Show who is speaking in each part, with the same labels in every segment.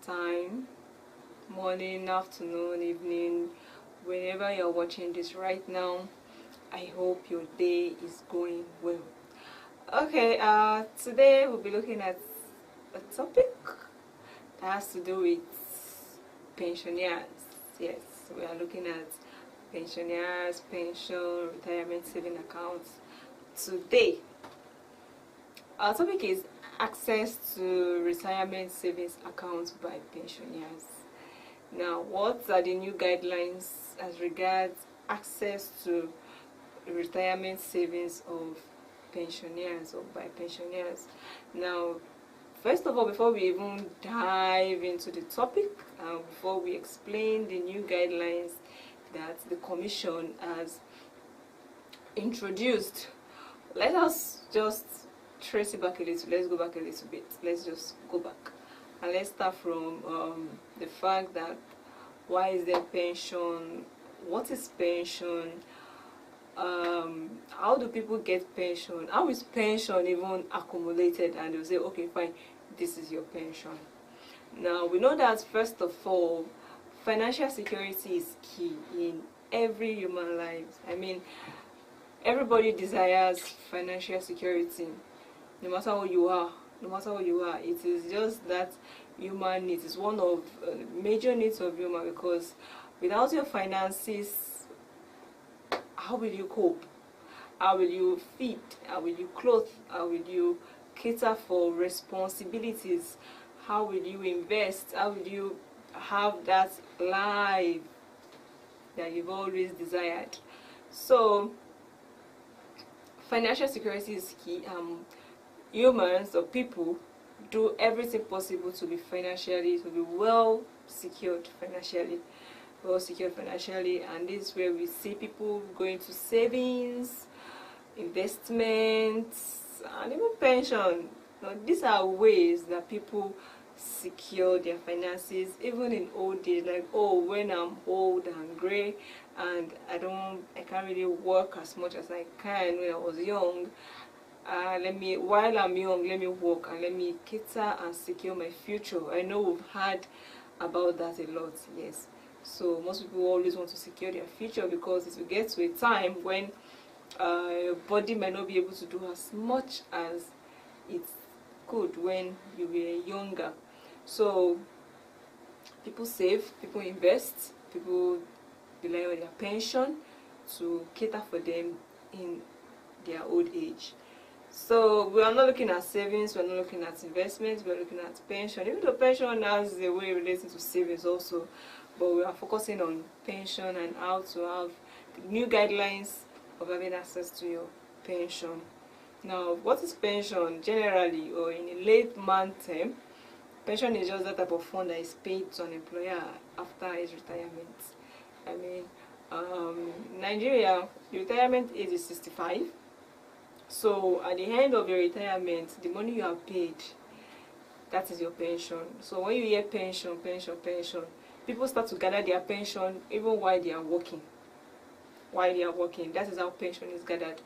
Speaker 1: time, morning, afternoon, evening, whenever you're watching this right now. I hope your day is going well. Okay, today we'll be looking at a topic that has to do with pensioners. Yes, we are looking at pensioners, pension, retirement saving accounts. Today, our topic is access to retirement savings accounts by pensioners. Now, what are the new guidelines as regards access to retirement savings of pensioners or by pensioners? Now, first of all, before we even dive into the topic, before we explain the new guidelines that the Commission has introduced, let us just trace it back a little. Let's go back a little bit. Let's just go back. And let's start from the fact that why is there pension? What is pension? How do people get pension? How is pension even accumulated? And they'll say, okay, fine, this is your pension. Now, we know that first of all, financial security is key in every human life. I mean, everybody desires financial security, no matter who you are. No matter who you are, it is just that human need. It's one of major needs of human, because without your finances, how will you cope? How will you feed? How will you clothe? How will you cater for responsibilities? How will you invest? How will you have that life that you've always desired? So financial security is key. Humans or people do everything possible to be well secured financially, and this is where we see people going to savings, investments, and even pension. Now, these are ways that people secure their finances even in old age, like, oh, when I'm old and gray and I can't really work as much as I can when I was young, while I'm young, let me work and let me cater and secure my future. I know we've heard about that a lot, yes. So most people always want to secure their future, because it will get to a time when your body might not be able to do as much as it could when you were younger. So people save, people invest, people rely on their pension to cater for them in their old age. So we are not looking at savings, we are not looking at investments, we are looking at pension. Even though pension has a way relating to savings also, but we are focusing on pension and how to have the new guidelines of having access to your pension. Now, what is pension generally, or in a layman term? Pension is just that type of fund that is paid to an employer after his retirement. I mean, in Nigeria, the retirement age is 65. So at the end of your retirement, the money you have paid, that is your pension. So when you hear pension, people start to gather their pension even while they are working. That is how pension is gathered.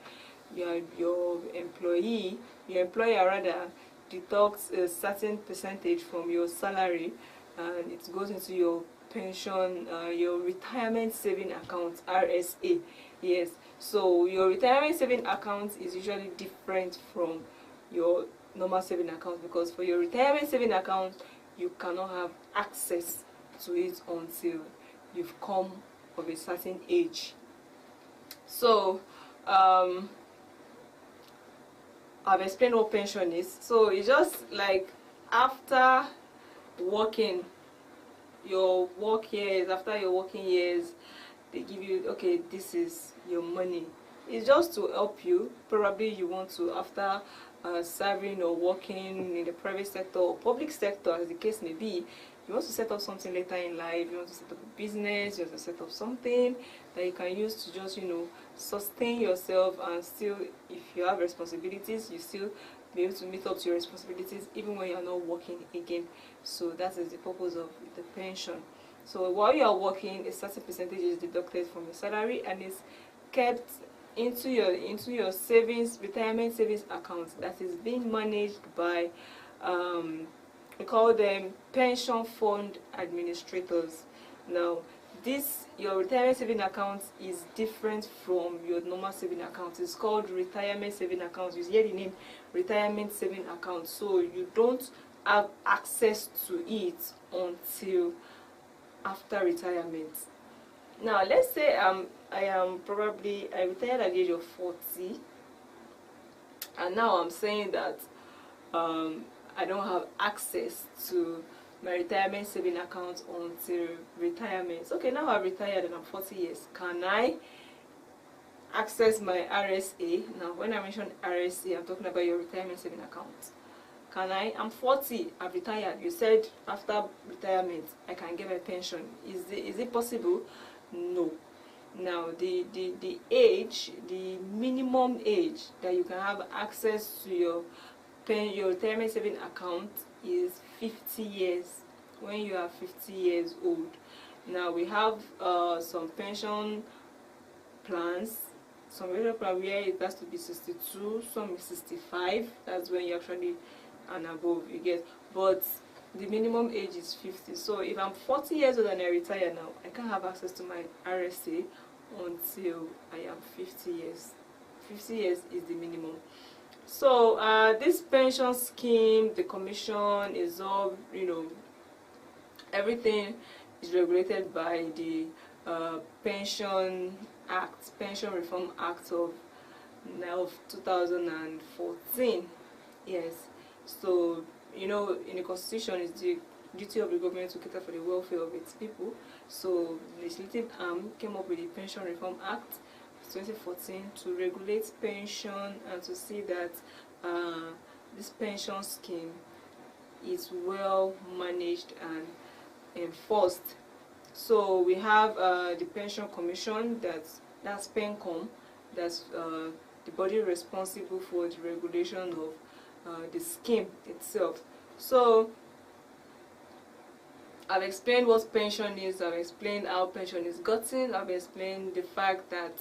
Speaker 1: Your employer rather, deducts a certain percentage from your salary, and it goes into your pension, your retirement saving account, RSA. Yes. So your retirement saving account is usually different from your normal saving account, because for your retirement saving account, you cannot have access to it until you've come of a certain age. So I've explained what pension is. So it's just like after working your working years, they give you, okay, this is your money. It's just to help you. Probably you want to, after serving or working in the private sector or public sector, as the case may be, you want to set up something later in life. You want to set up a business, you want to set up something that you can use to just, sustain yourself, and still, if you have responsibilities, you still be able to meet up to your responsibilities even when you're not working again. So that is the purpose of the pension. So while you are working, a certain percentage is deducted from your salary and is kept into your savings, retirement savings account that is being managed by we call them pension fund administrators. Now, your retirement saving account is different from your normal saving account. It's called retirement saving account. You hear the name retirement saving account, so you don't have access to it until after retirement. Now, let's say I retired at the age of 40, and now I'm saying that I don't have access to my retirement saving account until retirement. Okay, now I'm retired and I'm 40 years. Can I access my RSA? Now, when I mention RSA, I'm talking about your retirement saving account. Can I? I'm 40, I've retired. You said after retirement I can get my pension. Is it possible? No. Now, the minimum age that you can have access to your retirement saving account is 50 years. When you are 50 years old. Now, we have some pension plans. Some pension plans where it has to be 62, some is 65. That's when you actually and above you get. But the minimum age is 50. So if I'm 40 years old and I retire now, I can't have access to my RSA until I am 50 years. 50 years is the minimum. So this pension scheme, the commission is all, everything is regulated by the Pension Reform Act of 2014. Yes. So, in the Constitution, it's the duty of the government to cater for the welfare of its people. So, the legislative arm came up with the Pension Reform Act 2014 to regulate pension and to see that this pension scheme is well managed and enforced. So we have the Pension Commission, that's PENCOM, that's the body responsible for the regulation of the scheme itself. So I've explained what pension is, I've explained how pension is gotten, I've explained the fact that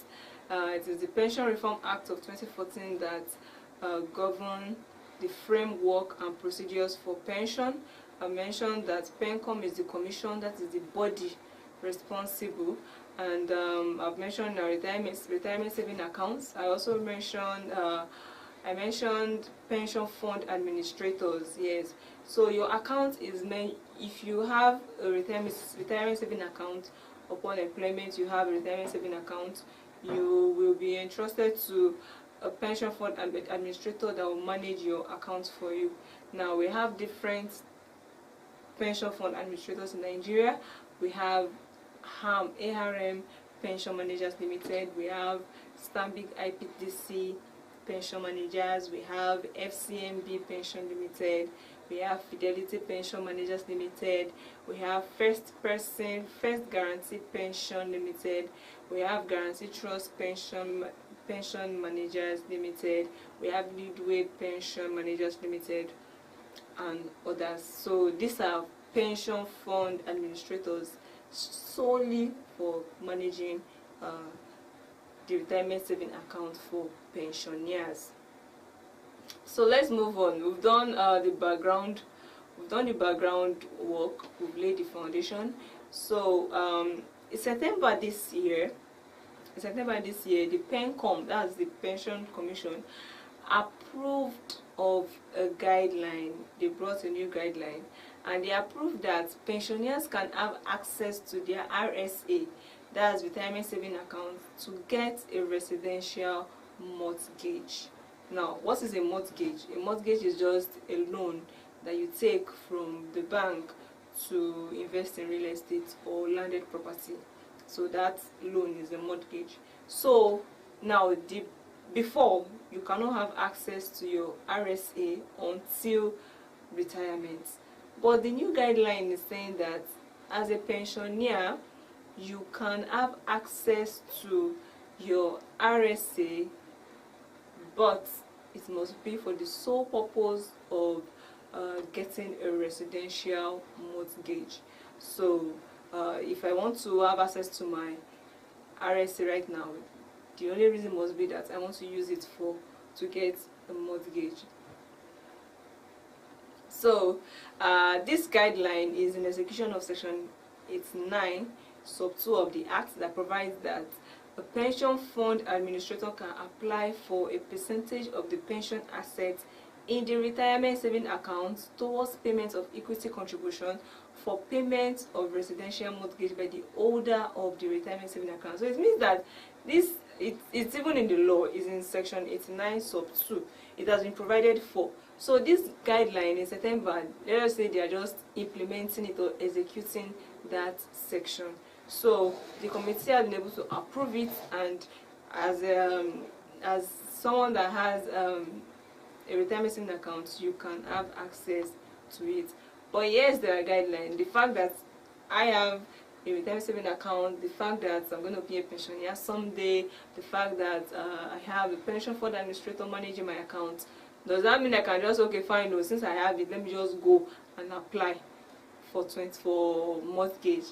Speaker 1: it is the Pension Reform Act of 2014 that govern the framework and procedures for pension. I mentioned that PENCOM is the commission, that is the body responsible, and I've mentioned retirement saving accounts. I also mentioned pension fund administrators. Yes, so your account is meant, if you have a retirement saving account, upon employment you have a retirement saving account, you will be entrusted to a pension fund administrator that will manage your account for you. Now, we have different pension fund administrators in Nigeria. We have ARM Pension Managers Limited, we have Stanbic IPTC Pension Managers, we have FCMB Pension Limited, we have Fidelity Pension Managers Limited, we have First Guarantee Pension Limited, we have Guarantee Trust Pension Managers Limited, we have Leadway Pension Managers Limited, and others. So these are pension fund administrators solely for managing the retirement saving account for pensioners. So let's move on. We've done the background work, we've laid the foundation. So in September this year, the PENCOM, that's the Pension Commission, approved of a guideline. They brought a new guideline, and they approved that pensioners can have access to their RSA, that's retirement saving account, to get a residential mortgage. Now, what is a mortgage? A mortgage is just a loan that you take from the bank to invest in real estate or landed property. So that loan is a mortgage. So now, before, you cannot have access to your RSA until retirement. But the new guideline is saying that as a pensioner, you can have access to your RSA, but it must be for the sole purpose of getting a residential mortgage. So if I want to have access to my RSA right now, the only reason must be that I want to use it to get a mortgage. So this guideline is in execution of section 89 sub 2 of the act that provides that a pension fund administrator can apply for a percentage of the pension assets in the retirement saving account towards payment of equity contribution for payment of residential mortgage by the holder of the retirement saving account. So it means that it's even in the law, is in section 89 sub 2. It has been provided for. So this guideline in September, let us say they are just implementing it or executing that section. So the committee has been able to approve it, and as someone that has a retirement saving account, you can have access to it. But yes, there are guidelines. The fact that I have a retirement saving account, the fact that I'm going to be a pensioner someday, the fact that I have a pension fund administrator managing my account, does that mean I can just, okay, fine, no, since I have it, let me just go and apply for mortgage?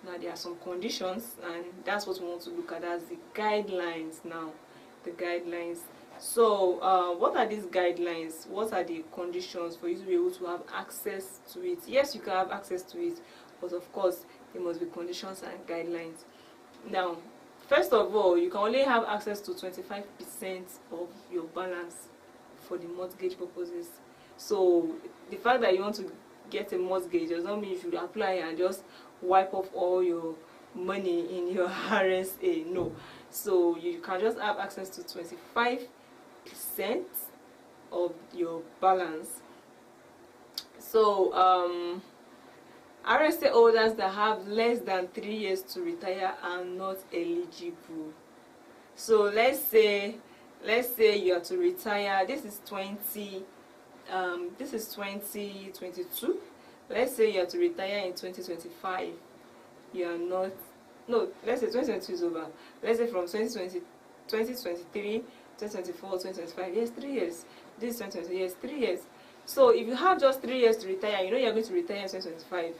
Speaker 1: Now there are some conditions, and that's what we want to look at as the guidelines now. The guidelines. So what are these guidelines? What are the conditions for you to be able to have access to it? Yes, you can have access to it, but of course there must be conditions and guidelines. Now, first of all, you can only have access to 25% of your balance for the mortgage purposes. So the fact that you want to get a mortgage does not mean you should apply and just wipe off all your money in your RSA. No. So you can just have access to 25% of your balance. So RSA holders that have less than 3 years to retire are not eligible. So let's say you are to retire. This is 2022. Let's say you are to retire in 2025. You are not. No, let's say 2022 is over. Let's say from 2020, 2023, 2024, 2025. Yes, 3 years. This is 2020. Yes, 3 years. So if you have just 3 years to retire, you know you're going to retire in 2025.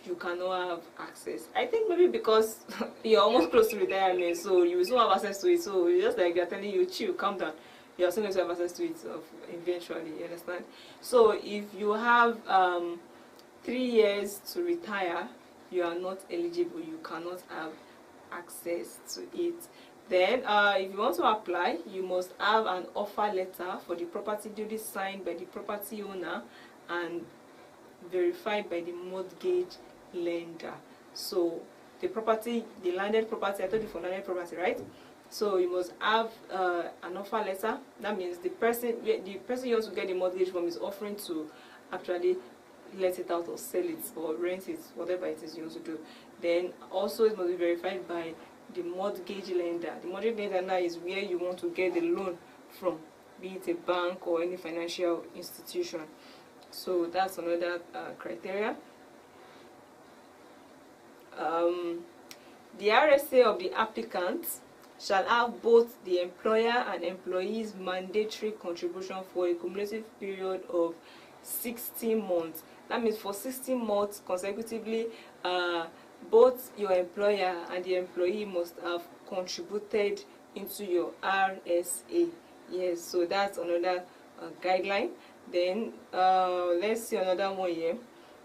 Speaker 1: You cannot have access. I think maybe because you're almost close to retirement, so you will still have access to it. So it's just like they're telling you, chill, calm down. You're still going to have access to it eventually. You understand? So if you have 3 years to retire, you are not eligible. You cannot have access to it. Then if you want to apply, you must have an offer letter for the property duly signed by the property owner and verified by the mortgage lender. So the landed property, I told you for landed property, right? So you must have an offer letter. That means the person you want to get the mortgage from is offering to actually let it out or sell it or rent it, whatever it is you want to do. Then also it must be verified by the mortgage lender. The mortgage lender now is where you want to get the loan from, be it a bank or any financial institution. So that's another criteria. The RSA of the applicant shall have both the employer and employee's mandatory contribution for a cumulative period of 16 months. That means for 16 months consecutively, both your employer and the employee must have contributed into your RSA. Yes, so that's another guideline. Then let's see another one here.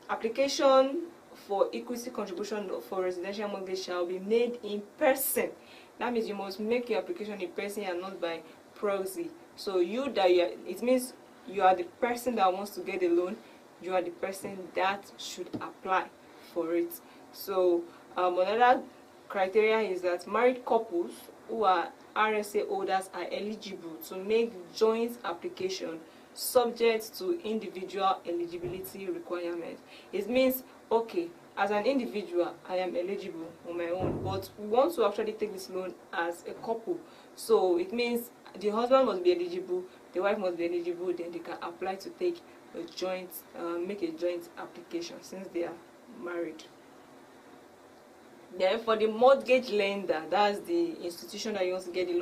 Speaker 1: Application for equity contribution for residential mortgage shall be made in person. That means you must make your application in person and not by proxy. So it means you are the person that wants to get the loan. You are the person that should apply for it. So another criteria is that married couples who are RSA holders are eligible to make joint application subject to individual eligibility requirements. It means, okay, as an individual, I am eligible on my own, but we want to actually take this loan as a couple. So it means the husband must be eligible, the wife must be eligible, then they can apply to take a joint, make a joint application since they are married. Then for the mortgage lender, that's the institution that you want to get the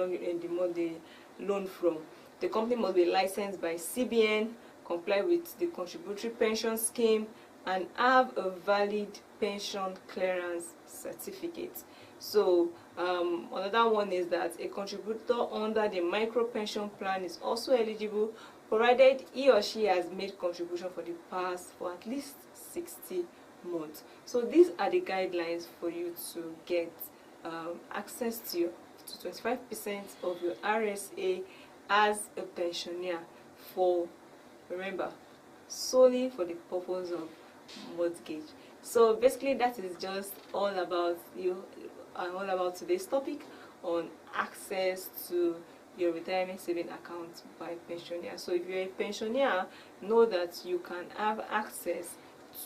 Speaker 1: loan from. The company must be licensed by CBN, comply with the contributory pension scheme, and have a valid pension clearance certificate. So another one is that a contributor under the micro pension plan is also eligible, provided he or she has made contribution for at least 60 months. So these are the guidelines for you to get access to 25% of your RSA as a pensioner, for, remember, solely for the purpose of mortgage. So basically that is just all about all about today's topic on access to your retirement saving account by pensioner. So if you're a pensioner, know that you can have access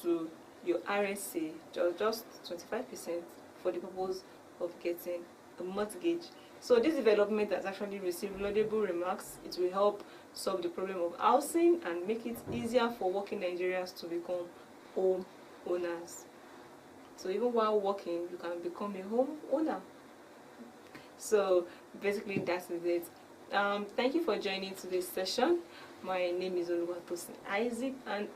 Speaker 1: to your RSA, just 25%, for the purpose of getting a mortgage. So this development has actually received laudable remarks. It will help solve the problem of housing and make it easier for working Nigerians to become home owners. So even while working, you can become a home owner. So basically that is it. Thank you for joining today's session. My name is Oluwatosin Isaac, and